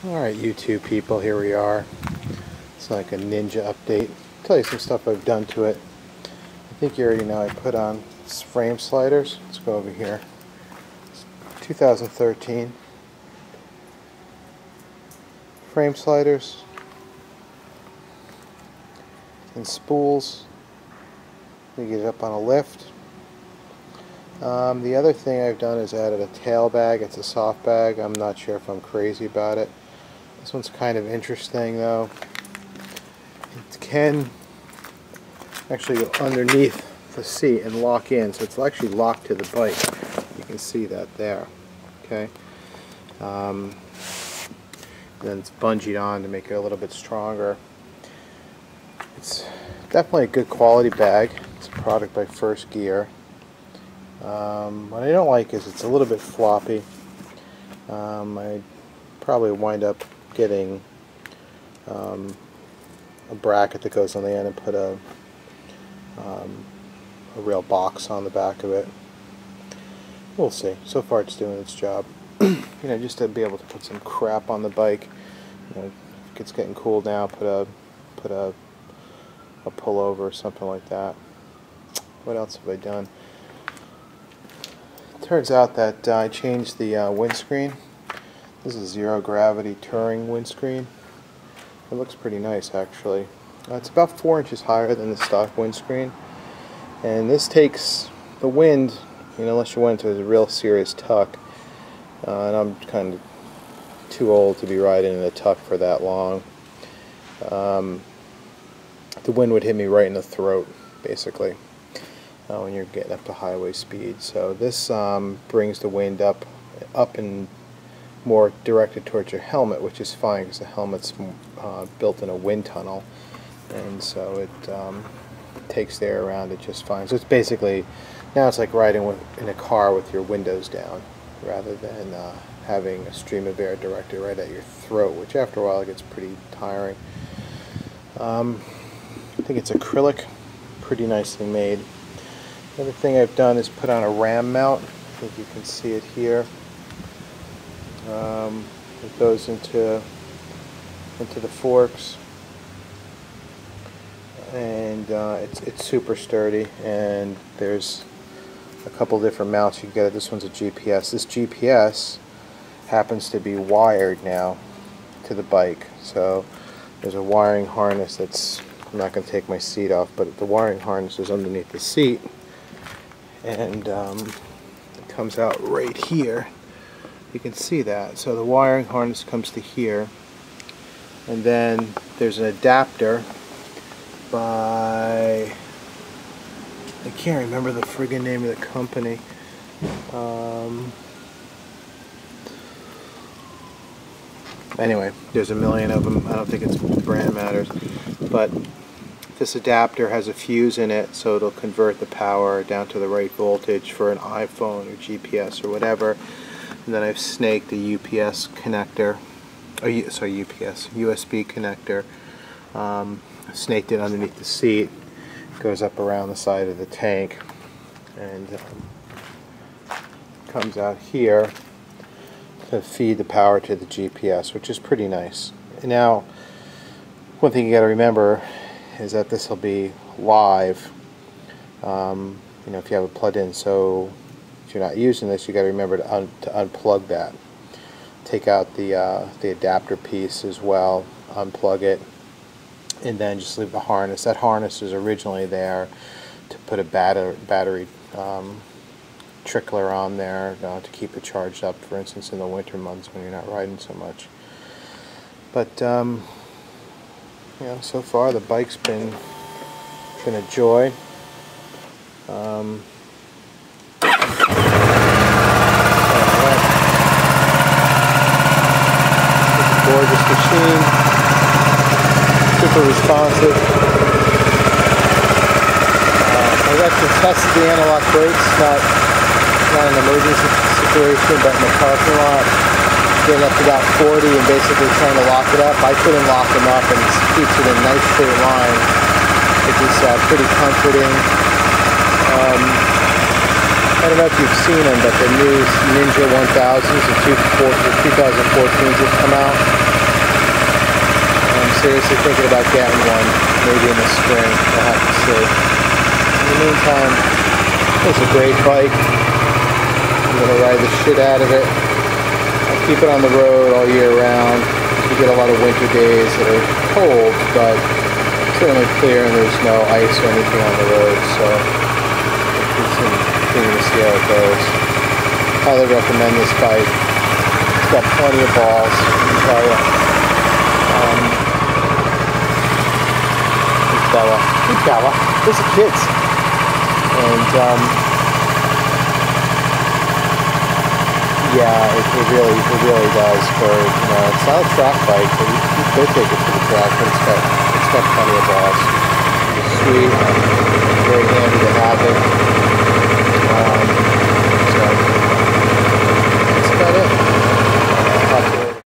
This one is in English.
Alright, YouTube people, here we are. It's like a Ninja update. I'll tell you some stuff I've done to it. I think you already know I put on frame sliders. Let's go over here. It's 2013. Frame sliders and spools. You get it up on a lift. The other thing I've done is added a tail bag. It's a soft bag. I'm not sure if I'm crazy about it. This one's kind of interesting though. It can actually go underneath the seat and lock in, so it's actually locked to the bike. You can see that there. Okay. Then it's bungeed on to make it a little bit stronger. It's definitely a good quality bag. It's a product by First Gear. What I don't like is it's a little bit floppy. I'd probably wind up getting a bracket that goes on the end and put a real box on the back of it. We'll see. So far it's doing its job. Just to be able to put some crap on the bike. If it's getting cool now, put a pullover or something like that. What else have I done? Turns out that I changed the windscreen. This is a zero gravity touring windscreen. It looks pretty nice actually. It's about 4 inches higher than the stock windscreen, and this takes the wind, unless you went into a real serious tuck, and I'm kind of too old to be riding in a tuck for that long. The wind would hit me right in the throat basically when you're getting up to highway speed. So this brings the wind up and more directed towards your helmet, which is fine because the helmet's built in a wind tunnel, and so it takes the air around it just fine. So it's basically, now it's like riding in a car with your windows down rather than having a stream of air directed right at your throat, which after a while gets pretty tiring. I think it's acrylic, pretty nicely made. The other thing I've done is put on a ram mount. I think you can see it here. It goes into the forks, and it's super sturdy, and there's a couple different mounts you can get it. This one's a GPS. This GPS happens to be wired now to the bike, so there's a wiring harness that's, I'm not going to take my seat off, but the wiring harness is underneath the seat, and it comes out right here. You can see that. So the wiring harness comes to here, and then there's an adapter by, I can't remember the friggin' name of the company. Anyway, there's a million of them. I don't think the brand matters, but this adapter has a fuse in it, so it'll convert the power down to the right voltage for an iPhone or GPS or whatever. And then I've snaked a UPS connector, USB connector. Snaked it underneath the seat. It goes up around the side of the tank, and comes out here to feed the power to the GPS, which is pretty nice. Now, one thing you got to remember is that this will be live. If you have it plugged in, so if you're not using this, you got to remember to unplug that. Take out the adapter piece as well, unplug it, and then just leave the harness. That harness is originally there to put a battery trickler on there to keep it charged up, for instance, in the winter months when you're not riding so much. But so far the bike's been a joy. Gorgeous machine, super responsive. I've actually tested the analog brakes, not an emergency situation, but in the parking lot, getting up to about 40 and basically trying to lock it up. I couldn't lock them up, and it keeps it in a nice straight line, which is pretty comforting. I don't know if you've seen them, but the new Ninja 1000s, the 2014s have come out. seriously thinking about getting one, maybe in the spring. I'll have to see. In the meantime, it's a great bike. I'm going to ride the shit out of it. I'll keep it on the road all year round. You get a lot of winter days that are cold, but certainly clear and there's no ice or anything on the road, so we'll continue to see how it goes. Highly recommend this bike. It's got plenty of balls, I can tell you. Hey Bella, there's the kids. And yeah, it really does. For it's not a track bike, but you could take it to the track, but it's got plenty of balls. It's sweet, very handy to have it.